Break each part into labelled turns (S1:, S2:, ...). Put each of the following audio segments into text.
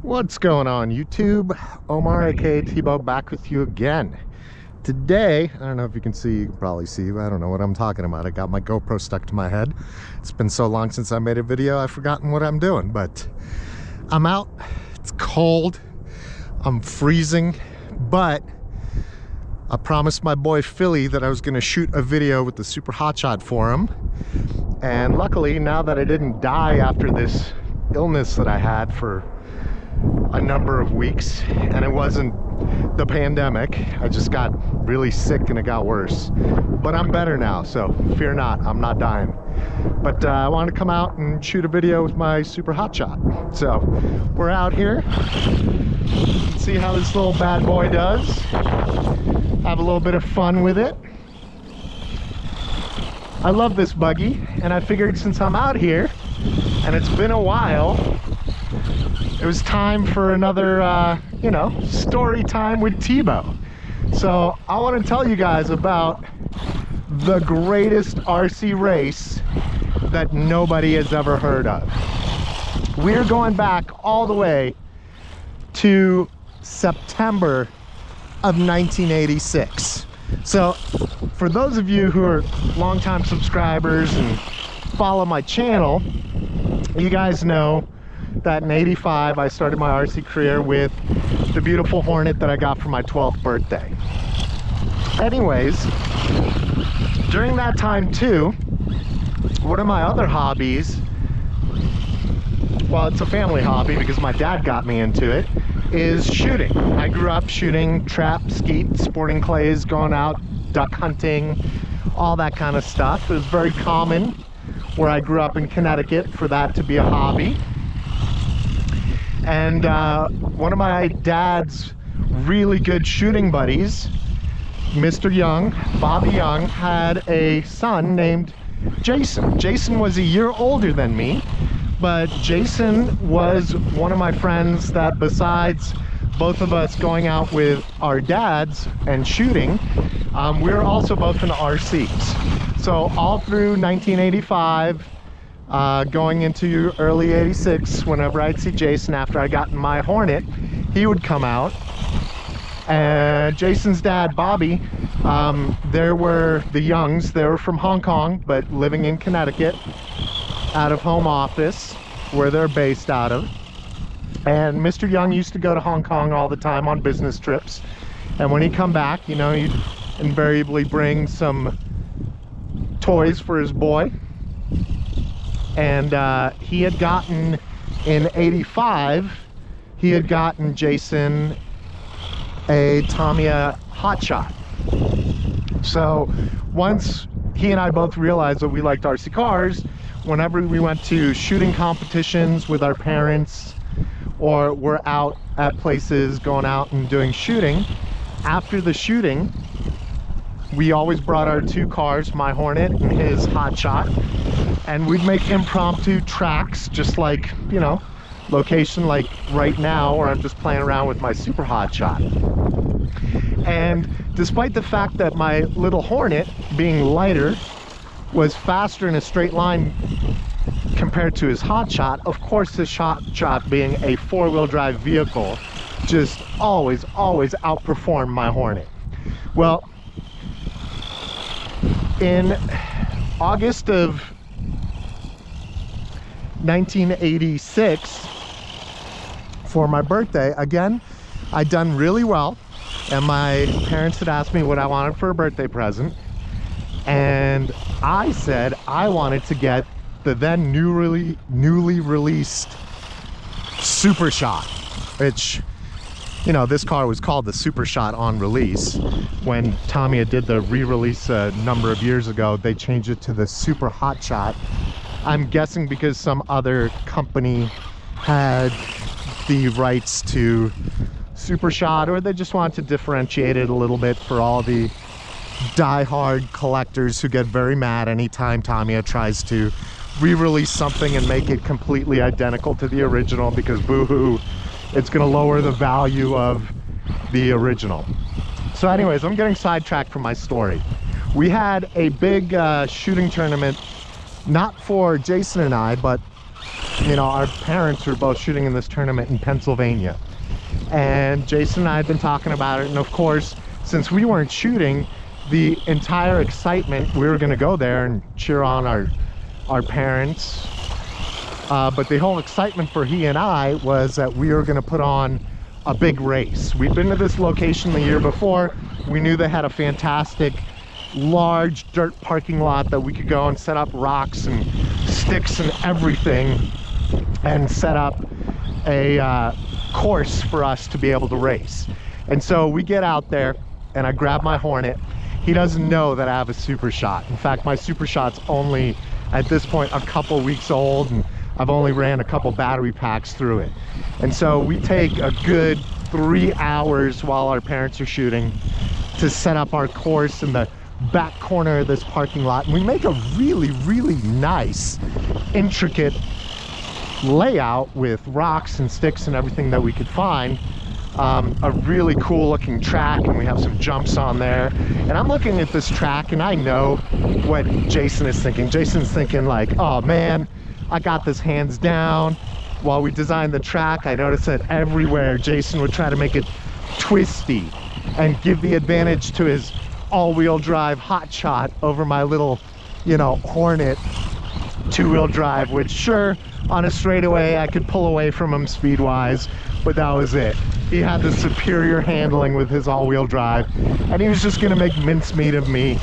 S1: What's going on YouTube? Omar aka T-Bo back with you again. Today, I don't know if you can see, you can probably see, I don't know what I'm talking about. I got my GoPro stuck to my head. It's been so long since I made a video, I've forgotten what I'm doing, but I'm out. It's cold. I'm freezing, but I promised my boy Philly that I was gonna shoot a video with the Super HotShot for him. And luckily, now that I didn't die after this illness that I had for a number of weeks, and it wasn't the pandemic, I just got really sick and it got worse, but I'm better now, so fear not, I'm not dying. But I wanted to come out and shoot a video with my Super HotShot, so we're out here. See how this little bad boy does, have a little bit of fun with it. I love this buggy, and I figured since I'm out here and it's been a while, it was time for another, you know, story time with T-Bo. So I want to tell you guys about the greatest RC race that nobody has ever heard of. We're going back all the way to September of 1986. So for those of you who are longtime subscribers and follow my channel, you guys know that in '85 I started my RC career with the beautiful Hornet that I got for my 12th birthday. Anyways, during that time too, one of my other hobbies, well, it's a family hobby because my dad got me into it, is shooting. I grew up shooting trap, skeet, sporting clays, going out duck hunting, all that kind of stuff. It was very common where I grew up in Connecticut for that to be a hobby. And one of my dad's really good shooting buddies, Mr. Young, Bobby Young, had a son named Jason. Jason was a year older than me, but Jason was one of my friends that, besides both of us going out with our dads and shooting, we were also both in RCs. So all through 1985, going into early 86, whenever I'd see Jason after I got in my Hornet, he would come out. And Jason's dad, Bobby, there were the Youngs. They were from Hong Kong, but living in Connecticut, out of home office, where they're based out of. And Mr. Young used to go to Hong Kong all the time on business trips. And when he'd come back, you know, he'd invariably bring some toys for his boy. And he had gotten, in '85, he had gotten Jason a Tamiya HotShot. So once he and I both realized that we liked RC cars, whenever we went to shooting competitions with our parents, or we're out at places going out and doing shooting, after the shooting, we always brought our two cars, my Hornet and his HotShot, and we'd make impromptu tracks, just like, you know, location like right now where I'm just playing around with my Super HotShot. And despite the fact that my little Hornet, being lighter, was faster in a straight line compared to his HotShot, of course his HotShot, being a four-wheel drive vehicle, just always outperformed my Hornet. Well, in August of 1986, for my birthday, again, I'd done really well, and my parents had asked me what I wanted for a birthday present, and I said I wanted to get the then newly released Super Shot, which, you know, this car was called the Super Shot on release. When Tamiya did the re-release a number of years ago, they changed it to the Super HotShot. I'm guessing because some other company had the rights to Super Shot, or they just want to differentiate it a little bit for all the die-hard collectors who get very mad anytime Tamiya tries to re-release something and make it completely identical to the original, because boo-hoo, it's going to lower the value of the original. So anyways, I'm getting sidetracked from my story. We had a big shooting tournament, not for Jason and I, but you know, our parents were both shooting in this tournament in Pennsylvania. And Jason and I had been talking about it, and of course, since we weren't shooting, the entire excitement, we were gonna go there and cheer on our parents. But the whole excitement for he and I was that we were gonna put on a big race. We'd been to this location the year before. We knew they had a fantastic, large dirt parking lot that we could go and set up rocks and sticks and everything and set up a course for us to be able to race. And so we get out there and I grab my Hornet. He doesn't know that I have a Super Shot. In fact, my Super Shot's only at this point a couple weeks old, and I've only ran a couple battery packs through it. And so we take a good 3 hours while our parents are shooting to set up our course in the back corner of this parking lot. And we make a really, really nice, intricate layout with rocks and sticks and everything that we could find. A really cool looking track, and we have some jumps on there. And I'm looking at this track and I know what Jason is thinking. Jason's thinking like, oh man, I got this hands down. While we designed the track, I noticed that everywhere Jason would try to make it twisty and give the advantage to his all-wheel drive HotShot over my little, you know, Hornet 2-wheel drive, which sure, on a straightaway I could pull away from him speed-wise, but that was it. He had the superior handling with his all-wheel drive, and he was just gonna make mincemeat of me.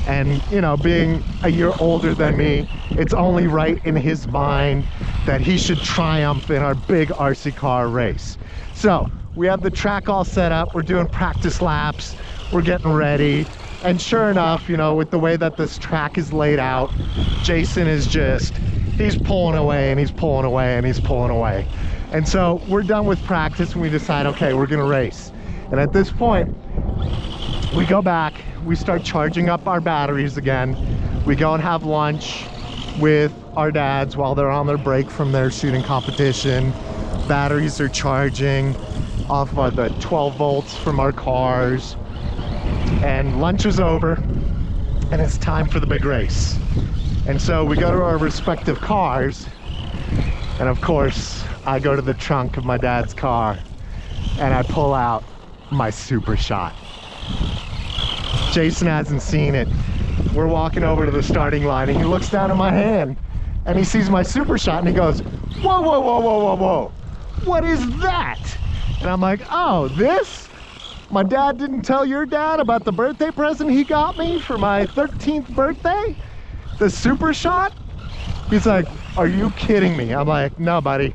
S1: And you know, being a year older than me, it's only right in his mind that he should triumph in our big RC car race. So we have the track all set up, we're doing practice laps, we're getting ready, and sure enough, you know, with the way that this track is laid out, Jason is just, he's pulling away and he's pulling away and he's pulling away. And so we're done with practice and we decide, okay, we're gonna race. And at this point, we go back, we start charging up our batteries again. We go and have lunch with our dads while they're on their break from their shooting competition. Batteries are charging off of the 12 volts from our cars. And lunch is over and it's time for the big race. And so we go to our respective cars, and of course I go to the trunk of my dad's car and I pull out my Super Shot. Jason hasn't seen it. We're walking over to the starting line and he looks down at my hand and he sees my Super Shot and he goes, whoa, whoa, whoa, whoa, whoa, whoa, what is that? And I'm like, oh, this? My dad didn't tell your dad about the birthday present he got me for my 13th birthday? The Super Shot? He's like, are you kidding me? I'm like, no, buddy.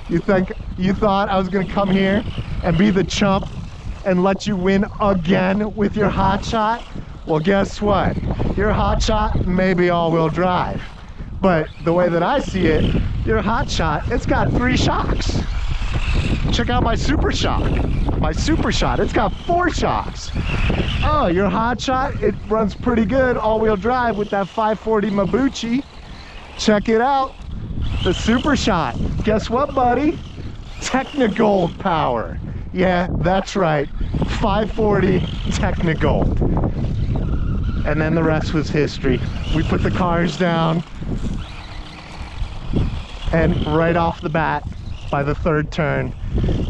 S1: You thought I was gonna come here and be the chump and let you win again with your HotShot? Well, guess what? Your HotShot may be all-wheel drive, but the way that I see it, your HotShot, it's got 3 shocks. Check out my Super Shock. My Super Shot, it's got 4 shocks. Oh, your HotShot, it runs pretty good all-wheel drive with that 540 Mabuchi. Check it out, the Super Shot. Guess what, buddy? Technigold power. Yeah, that's right, 540 Technigold. And then the rest was history. We put the cars down, and right off the bat, by the 3rd turn,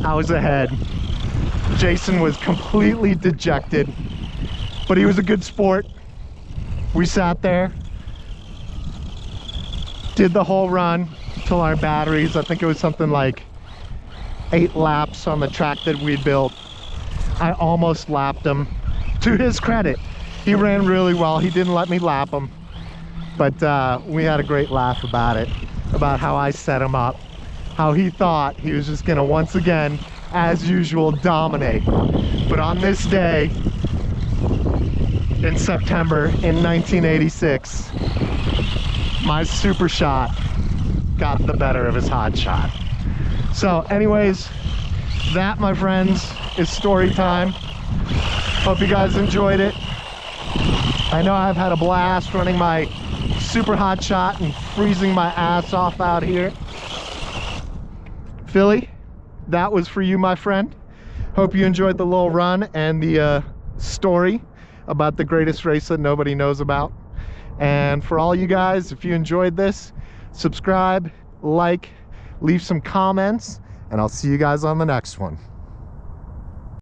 S1: I was ahead. Jason was completely dejected, but he was a good sport. We sat there, did the whole run till our batteries, I think it was something like 8 laps on the track that we'd built. I almost lapped him. To his credit, he ran really well. He didn't let me lap him, but we had a great laugh about it, about how I set him up, how he thought he was just gonna once again, as usual, dominate. But on this day in September in 1986, my Super Shot got the better of his HotShot. So anyways, that, my friends, is story time. Hope you guys enjoyed it. I know I've had a blast running my Super HotShot and freezing my ass off out here. Philly, that was for you, my friend. Hope you enjoyed the little run and the story about the greatest race that nobody knows about. And for all you guys, if you enjoyed this, subscribe, like, leave some comments, and I'll see you guys on the next one.